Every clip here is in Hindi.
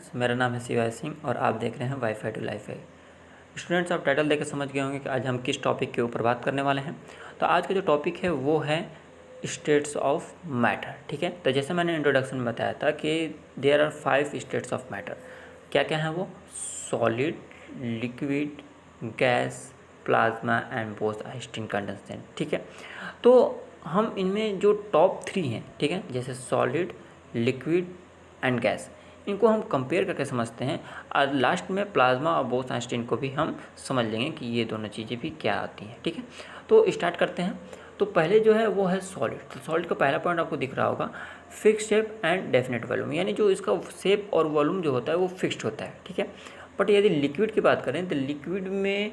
स्टूडेंट्स, मेरा नाम है शिवाय सिंह और आप देख रहे हैं वाईफाई टू लाइफ है। स्टूडेंट्स, आप टाइटल देख के समझ गए होंगे कि आज हम किस टॉपिक के ऊपर बात करने वाले हैं। तो आज का जो टॉपिक है वो है स्टेट्स ऑफ मैटर। ठीक है, तो जैसे मैंने इंट्रोडक्शन में बताया था कि there are 5 states of matter. क्या क्या हैं वो? Solid, liquid, gas, plasma and Bose Einstein condensation. ठीक है, तो हम इनमें जो टॉप 3 हैं, ठीक है, जैसे सॉलिड, लिक्विड एंड गैस, इनको हम कंपेयर करके समझते हैं और लास्ट में प्लाज्मा और बोथ आइंस्टीन को भी हम समझ लेंगे कि ये दोनों चीज़ें भी क्या आती हैं। ठीक है, तो स्टार्ट करते हैं। तो पहले जो है वो है सॉलिड। तो सॉलिड का पहला पॉइंट आपको दिख रहा होगा, fix shape and definite volume, यानी जो इसका शेप और वॉल्यूम जो होता है वो फिक्स्ड होता है। ठीक है, बट यदि लिक्विड की बात करें तो लिक्विड में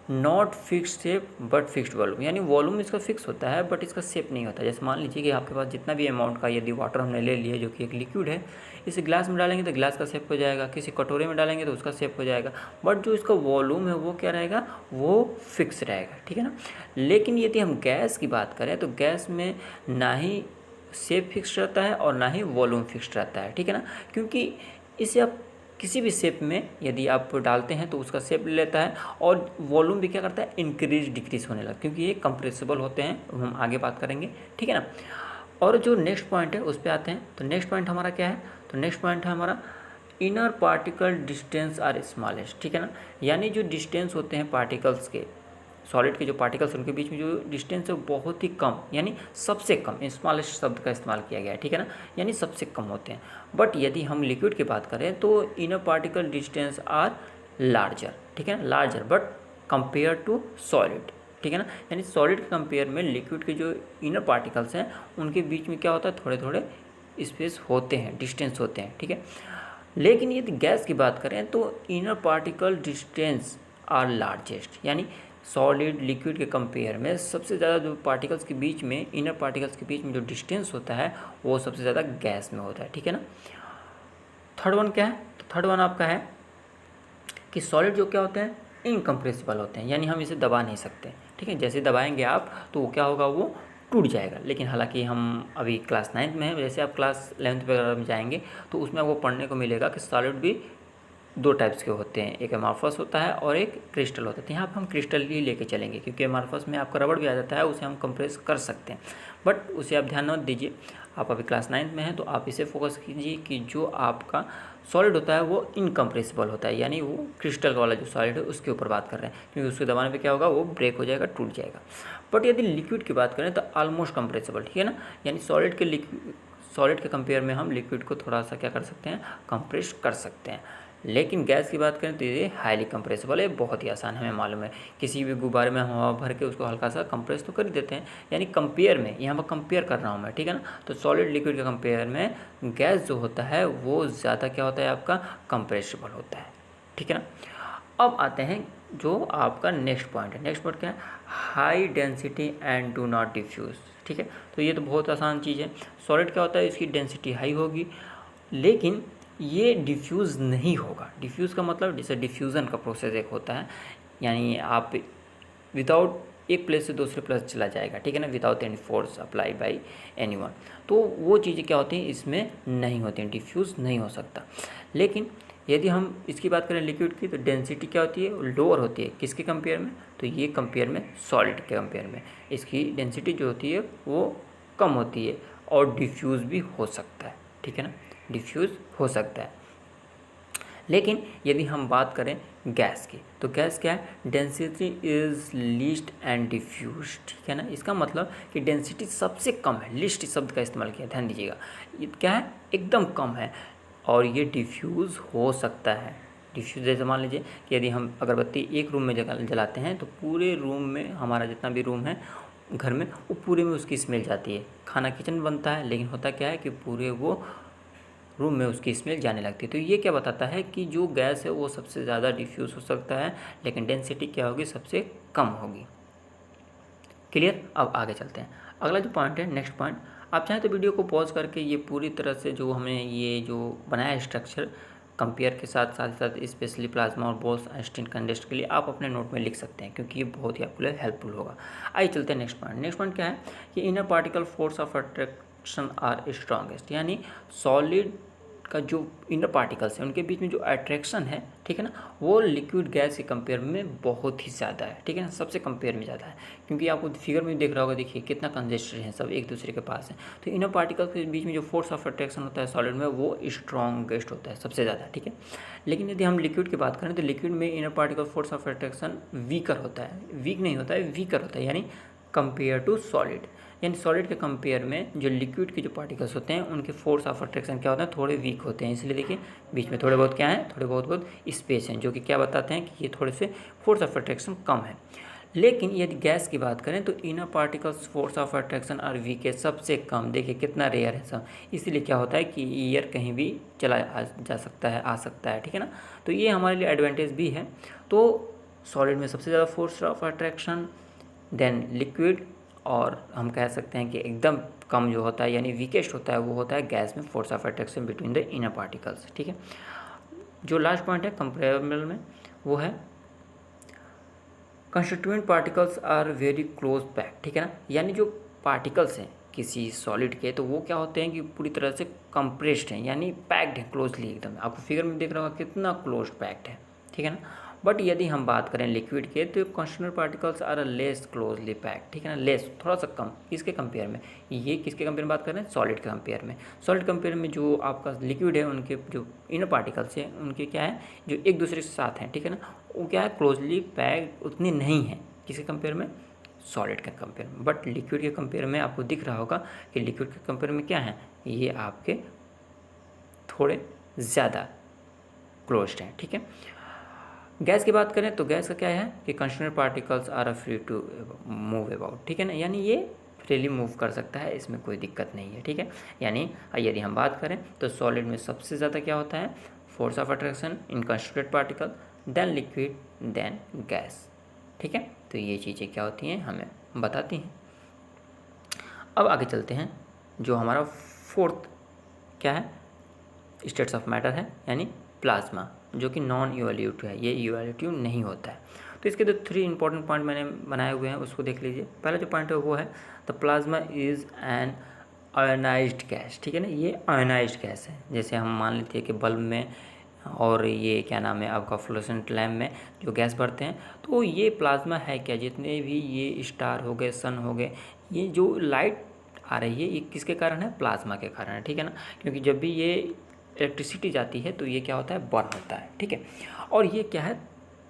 not fixed shape but fixed volume, यानी वॉल्यूम इसका फिक्स होता है बट इसका शेप नहीं होता। जैसे मान लीजिए कि आपके पास जितना भी अमाउंट का यदि वाटर हमने ले लिया जो कि एक लिक्विड है, इसे ग्लास में डालेंगे तो ग्लास का शेप हो जाएगा, किसी कटोरे में डालेंगे तो उसका शेप हो जाएगा, बट जो इसका वॉल्यूम है वो क्या रहेगा? वो फिक्स रहेगा। ठीक है ना। लेकिन यदि हम गैस की बात करें तो गैस में ना ही शेप फिक्स रहता है और ना ही वॉल्यूम फिक्स रहता है। ठीक है ना, क्योंकि इसे आप किसी भी शेप में यदि आप डालते हैं तो उसका शेप ले लेता है और वॉल्यूम भी क्या करता है? इंक्रीज डिक्रीज होने लगता है, क्योंकि ये कंप्रेसिबल होते हैं। हम आगे बात करेंगे। ठीक है ना। और जो नेक्स्ट पॉइंट है उस पर आते हैं। तो नेक्स्ट पॉइंट हमारा क्या है? तो नेक्स्ट पॉइंट है हमारा inner particle distance are smallest. ठीक है ना, यानी जो डिस्टेंस होते हैं पार्टिकल्स के, सॉलिड के जो पार्टिकल्स उनके बीच में जो डिस्टेंस है बहुत ही कम, यानी सबसे कम, स्मॉलेस्ट शब्द का इस्तेमाल किया गया है। ठीक है ना, यानी सबसे कम होते हैं। बट यदि हम लिक्विड की बात करें तो inner particle distance are larger. ठीक है ना, larger but compare to solid. ठीक है ना, यानी सॉलिड के कंपेयर में लिक्विड के जो इनर पार्टिकल्स हैं उनके बीच में क्या होता है? थोड़े थोड़े स्पेस होते हैं, डिस्टेंस होते हैं। ठीक है, लेकिन यदि गैस की बात करें तो inner particle distance are largest, यानी सॉलिड लिक्विड के कंपेयर में सबसे ज़्यादा जो पार्टिकल्स के बीच में, इनर पार्टिकल्स के बीच में जो डिस्टेंस होता है वो सबसे ज़्यादा गैस में होता है। ठीक है ना। थर्ड वन क्या है? तो थर्ड वन आपका है कि सॉलिड जो क्या होते हैं? इनकम्प्रेसिबल होते हैं, यानी हम इसे दबा नहीं सकते। ठीक है, जैसे दबाएंगे आप तो वो क्या होगा? वो टूट जाएगा। लेकिन हालांकि हम अभी क्लास 9th में हैं, जैसे आप क्लास 11th वगैरह में जाएंगे तो उसमें आपको पढ़ने को मिलेगा कि सॉलिड भी 2 टाइप्स के होते हैं, एक एमार्फस होता है और एक क्रिस्टल होता है। यहाँ पर हम क्रिस्टल ही लेके चलेंगे क्योंकि एमार्फस में आपका रबड़ भी आ जाता है, उसे हम कंप्रेस कर सकते हैं, बट उसे आप ध्यान मत दीजिए। आप अभी क्लास 9th में हैं तो आप इसे फोकस कीजिए कि जो आपका सॉलिड होता है वो इनकम्प्रेसिबल होता है, यानी वो क्रिस्टल वाला जो सॉलिड है उसके ऊपर बात कर रहे हैं, क्योंकि उसके दबाने पे क्या होगा? वो ब्रेक हो जाएगा, टूट जाएगा। बट यदि लिक्विड की बात करें तो ऑलमोस्ट कंप्रेसिबल। ठीक है ना, यानी सॉलिड के कंपेयर में हम लिक्विड को थोड़ा सा क्या कर सकते हैं? कंप्रेस कर सकते हैं। लेकिन गैस की बात करें तो ये हाईली कंप्रेसिबल है, बहुत ही आसान, हमें मालूम है। किसी भी गुब्बारे में हम हवा भर के उसको हल्का सा कंप्रेस तो कर ही देते हैं, यानी कंपेयर में, यहाँ पर कंपेयर कर रहा हूँ मैं। ठीक है ना, तो सॉलिड लिक्विड के कंपेयर में गैस जो होता है वो ज़्यादा क्या होता है? आपका कंप्रेसिबल होता है। ठीक है ना। अब आते हैं जो आपका नेक्स्ट पॉइंट है। नेक्स्ट पॉइंट क्या है? High density and do not diffuse. ठीक है, तो ये तो बहुत आसान चीज़ है। सॉलिड क्या होता है? इसकी डेंसिटी हाई होगी लेकिन ये डिफ्यूज़ नहीं होगा। डिफ्यूज़ का मतलब जैसे डिफ्यूज़न का प्रोसेस एक होता है, यानी आप विदाउट एक प्लेस से दूसरे प्लेस चला जाएगा। ठीक है ना, without any force apply bye anyone. तो वो चीज़ें क्या होती हैं? इसमें नहीं होती हैं, डिफ्यूज़ नहीं हो सकता। लेकिन यदि हम इसकी बात करें लिक्विड की तो डेंसिटी क्या होती है? लोअर होती है। किसके कंपेयर में? तो ये कंपेयर में सॉलिड के कंपेयर में इसकी डेंसिटी जो होती है वो कम होती है और डिफ्यूज़ भी हो सकता है। ठीक है ना, डिफ्यूज़ हो सकता है। लेकिन यदि हम बात करें गैस की तो गैस क्या है? Density is least and diffuse. ठीक है ना, इसका मतलब कि डेंसिटी सबसे कम है। लीस्ट शब्द का इस्तेमाल किया, ध्यान दीजिएगा। ये क्या है? एकदम कम है और ये डिफ्यूज़ हो सकता है। डिफ्यूज़ जैसे मान लीजिए कि यदि हम अगरबत्ती एक रूम में जलाते हैं तो पूरे रूम में, हमारा जितना भी रूम है घर में, वो पूरे में उसकी स्मेल जाती है। खाना किचन में बनता है लेकिन होता क्या है कि पूरे वो रूम में उसकी स्मेल जाने लगती है। तो ये क्या बताता है कि जो गैस है वो सबसे ज़्यादा डिफ्यूज़ हो सकता है लेकिन डेंसिटी क्या होगी? सबसे कम होगी। क्लियर। अब आगे चलते हैं। अगला जो पॉइंट है, नेक्स्ट पॉइंट, आप चाहें तो वीडियो को पॉज करके ये पूरी तरह से जो हमने ये जो बनाया है स्ट्रक्चर कंपेयर के साथ साथ स्पेशली प्लाज्मा और बोथ आइंस्टीन कंडेंस्ड के लिए आप अपने नोट में लिख सकते हैं, क्योंकि ये बहुत ही आपके लिए हेल्पफुल होगा। आइए चलते हैं नेक्स्ट पॉइंट। नेक्स्ट पॉइंट क्या है कि inner particle force of attraction are strongest, यानी सॉलिड का जो इनर पार्टिकल्स हैं उनके बीच में जो अट्रैक्शन है, ठीक है ना, वो लिक्विड गैस के कंपेयर में बहुत ही ज़्यादा है, ठीक है ना, सबसे कंपेयर में ज़्यादा है। क्योंकि आपको फिगर में दिख रहा होगा, देखिए कितना कंजेस्टेड है, सब एक दूसरे के पास है। तो इनर पार्टिकल्स के बीच में जो फोर्स ऑफ अट्रैक्शन होता है सॉलिड में, वो स्ट्रॉन्गेस्ट होता है, सबसे ज़्यादा, ठीक है। लेकिन यदि हम लिक्विड की बात करें तो लिक्विड में inner particle force of attraction weaker होता है, वीक नहीं होता है, वीकर होता है, यानी कंपेयर टू सॉलिड। यानी सॉलिड के कंपेयर में जो लिक्विड के जो पार्टिकल्स होते हैं उनके फोर्स ऑफ अट्रैक्शन क्या होता है, थोड़े वीक होते हैं। इसलिए देखिए बीच में थोड़े बहुत क्या है, थोड़े बहुत स्पेस हैं, जो कि क्या बताते हैं कि ये थोड़े से फोर्स ऑफ अट्रैक्शन कम है। लेकिन यदि गैस की बात करें तो inner particles force of attraction are weak है, सबसे कम। देखिए कितना रेयर है सब। इसीलिए क्या होता है कि एयर कहीं भी चला जा सकता है, आ सकता है, ठीक है ना। तो ये हमारे लिए एडवांटेज भी है। तो सॉलिड में सबसे ज़्यादा force of attraction, then liquid, और हम कह सकते हैं कि एकदम कम जो होता है यानी वीकेस्ट होता है वो होता है गैस में force of attraction between the inner particles, ठीक है। जो लास्ट पॉइंट है कंपेरेबल में, वो है constituent particles are very close pack, ठीक है ना। यानी जो पार्टिकल्स हैं किसी सॉलिड के, तो वो क्या होते हैं कि पूरी तरह से कंप्रेस्ड हैं, यानी पैक्ड है क्लोजली एकदम। आपको फिगर में दिख रहा होगा कितना क्लोज पैक्ड है, ठीक है ना। बट यदि हम बात करें लिक्विड के तो constituent particles are less closely packed, ठीक है ना, लेस, थोड़ा सा कम। किसके कंपेयर में, ये किसके कंपेयर में बात कर रहे हैं, सॉलिड के कंपेयर में। सॉलिड कंपेयर में जो आपका लिक्विड है उनके जो इनर पार्टिकल्स हैं उनके क्या है, जो एक दूसरे के साथ हैं, ठीक है ना, वो क्या है, क्लोजली पैक्ड उतनी नहीं है। किसके कंपेयर में, सॉलिड के कंपेयर में। बट लिक्विड के कंपेयर में आपको दिख रहा होगा कि लिक्विड के कंपेयर में क्या है, ये आपके थोड़े ज़्यादा क्लोज्ड हैं, ठीक है। गैस की बात करें तो गैस का क्या है कि constituent particles are free to move about, ठीक है ना, यानी ये फ्रीली मूव कर सकता है, इसमें कोई दिक्कत नहीं है, ठीक है। यानी यदि हम बात करें तो सॉलिड में सबसे ज़्यादा क्या होता है, force of attraction in constituent particle, then liquid, then gas, ठीक है। तो ये चीज़ें क्या होती हैं हमें बताती हैं। अब आगे चलते हैं, जो हमारा फोर्थ क्या है, स्टेट्स ऑफ मैटर है, यानी प्लाज्मा, जो कि नॉन इवोल्यूटिव है, ये इवोल्यूटिव नहीं होता है। तो इसके जो 3 इंपॉर्टेंट पॉइंट मैंने बनाए हुए हैं उसको देख लीजिए। पहला जो पॉइंट है वो है the plasma is an ionised gas, ठीक है ना, ये आयोनाइज्ड गैस है। जैसे हम मान लेते हैं कि बल्ब में और ये क्या नाम है आपका फ्लोरोसेंट लैम्प में जो गैस भरते हैं, तो ये प्लाज्मा है क्या, जितने भी ये स्टार हो गए, सन हो गए, ये जो लाइट आ रही है ये किसके कारण है, प्लाज्मा के कारण है, ठीक है ना। क्योंकि जब भी ये इलेक्ट्रिसिटी जाती है तो ये क्या होता है, बर्न होता है, ठीक है। और ये क्या है,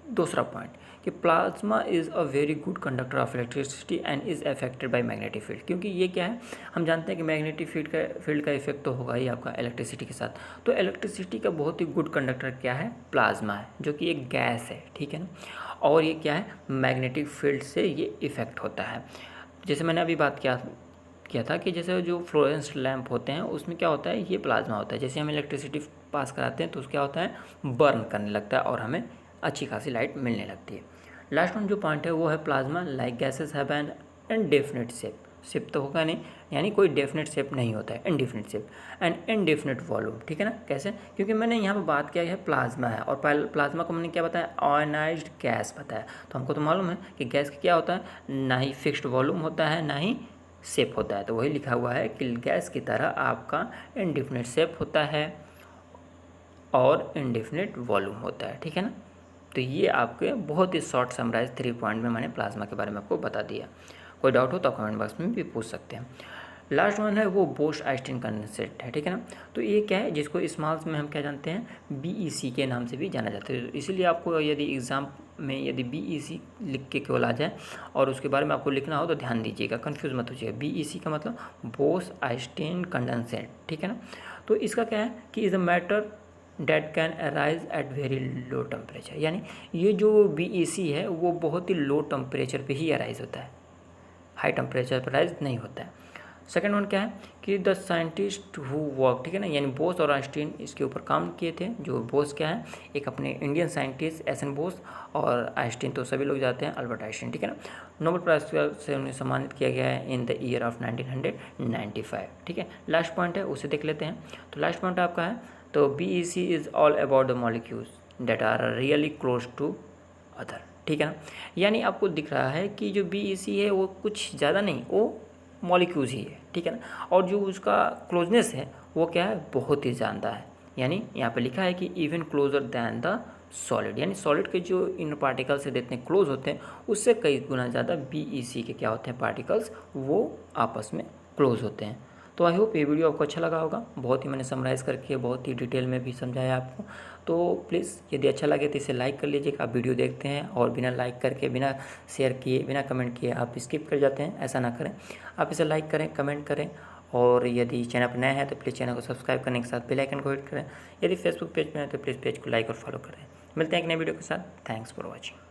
दूसरा पॉइंट कि plasma is a very good conductor of electricity and is affected by magnetic field. क्योंकि ये क्या है, हम जानते हैं कि मैग्नेटिक फील्ड का इफेक्ट तो होगा ही आपका इलेक्ट्रिसिटी के साथ। तो इलेक्ट्रिसिटी का बहुत ही गुड कंडक्टर क्या है, प्लाज्मा है, जो कि एक गैस है, ठीक है ना। और ये क्या है, मैग्नेटिक फील्ड से ये इफेक्ट होता है। जैसे मैंने अभी बात किया था कि जैसे जो फ्लोरेसेंट लैंप होते हैं उसमें क्या होता है, ये प्लाज्मा होता है। जैसे हम इलेक्ट्रिसिटी पास कराते हैं तो क्या होता है, बर्न करने लगता है और हमें अच्छी खासी लाइट मिलने लगती है। लास्ट वन जो पॉइंट है वो है plasma like gases have an indefinite shape. Shape तो होगा नहीं, यानी कोई डेफिनेट शेप नहीं होता है, indefinite shape and indefinite volume, ठीक है ना। कैसे, क्योंकि मैंने यहाँ पर बात किया है प्लाज्मा है, और प्लाज्मा को मैंने क्या बताया, आयोनाइज्ड गैस बताया। तो हमको तो मालूम है कि गैस का क्या होता है, ना ही फिक्स्ड वॉल्यूम होता है ना ही शेप होता है। तो वही लिखा हुआ है कि गैस की तरह आपका इनडेफिनिट शेप होता है और इनडेफिनिट वॉल्यूम होता है, ठीक है ना। तो ये आपके बहुत ही शॉर्ट समराइज 3 पॉइंट में मैंने प्लाज्मा के बारे में आपको बता दिया। कोई डाउट हो तो कमेंट बॉक्स में भी पूछ सकते हैं। लास्ट वन है वो बोस-आइंस्टीन कंडेंसेट है, ठीक है ना। तो ये क्या है, जिसको स्मॉल्स में हम क्या जानते हैं, बीईसी के नाम से भी जाना जाता है। तो इसीलिए आपको यदि एग्ज़ाम में यदि बीईसी लिख के केवल आ जाए और उसके बारे में आपको लिखना हो तो ध्यान दीजिएगा, कंफ्यूज मत होइएगा। बीईसी का मतलब बोस-आइंस्टीन कंडेंसेट, ठीक है ना। तो इसका क्या है कि is a matter date can arise at very low temperature, यानी ये जो बीईसी है वो बहुत ही लो टेम्परेचर पे ही अराइज होता है, हाई टेम्परेचर पर अराइज नहीं होता है। सेकेंड वन क्या है कि द साइंटिस्ट हु वर्क, ठीक है ना, यानी बोस और आइंस्टीन इसके ऊपर काम किए थे। जो बोस क्या है, एक अपने इंडियन साइंटिस्ट एस.एन. बोस, और आइंस्टीन तो सभी लोग जाते हैं, अल्बर्ट आइंस्टीन, ठीक है ना। नोबेल प्राइज से उन्हें सम्मानित किया गया है इन द ईयर ऑफ 1995, ठीक है। लास्ट पॉइंट है उसे देख लेते हैं। तो लास्ट पॉइंट आपका है, तो BEC is all about the molecules that are really close to other, ठीक है ना। यानी आपको दिख रहा है कि जो बीईसी है वो कुछ ज़्यादा नहीं, वो मॉलिक्यूल्स ही है, ठीक है ना। और जो उसका क्लोजनेस है वो क्या है, बहुत ही ज़्यादा है, यानी यहाँ पे लिखा है कि even closer than the solid, यानी सॉलिड के जो इन पार्टिकल्स से जितने क्लोज होते हैं उससे कई गुना ज़्यादा BeC के क्या होते हैं पार्टिकल्स, वो आपस में क्लोज होते हैं। तो आई होप ये वीडियो आपको अच्छा लगा होगा। बहुत ही मैंने समराइज़ करके बहुत ही डिटेल में भी समझाया आपको। तो प्लीज़ यदि अच्छा लगे तो इसे लाइक कर लीजिएगा। आप वीडियो देखते हैं और बिना लाइक करके, बिना शेयर किए, बिना कमेंट किए आप स्किप कर जाते हैं, ऐसा ना करें। आप इसे लाइक करें, कमेंट करें, और यदि चैनल पर नए हैं तो प्लीज़ चैनल को सब्सक्राइब करने के साथ बेल आइकन को हिट करें। यदि फेसबुक पेज पर हैं तो प्लीज़ पेज को लाइक और फॉलो करें। मिलते हैं एक नए वीडियो के साथ। Thanks for watching.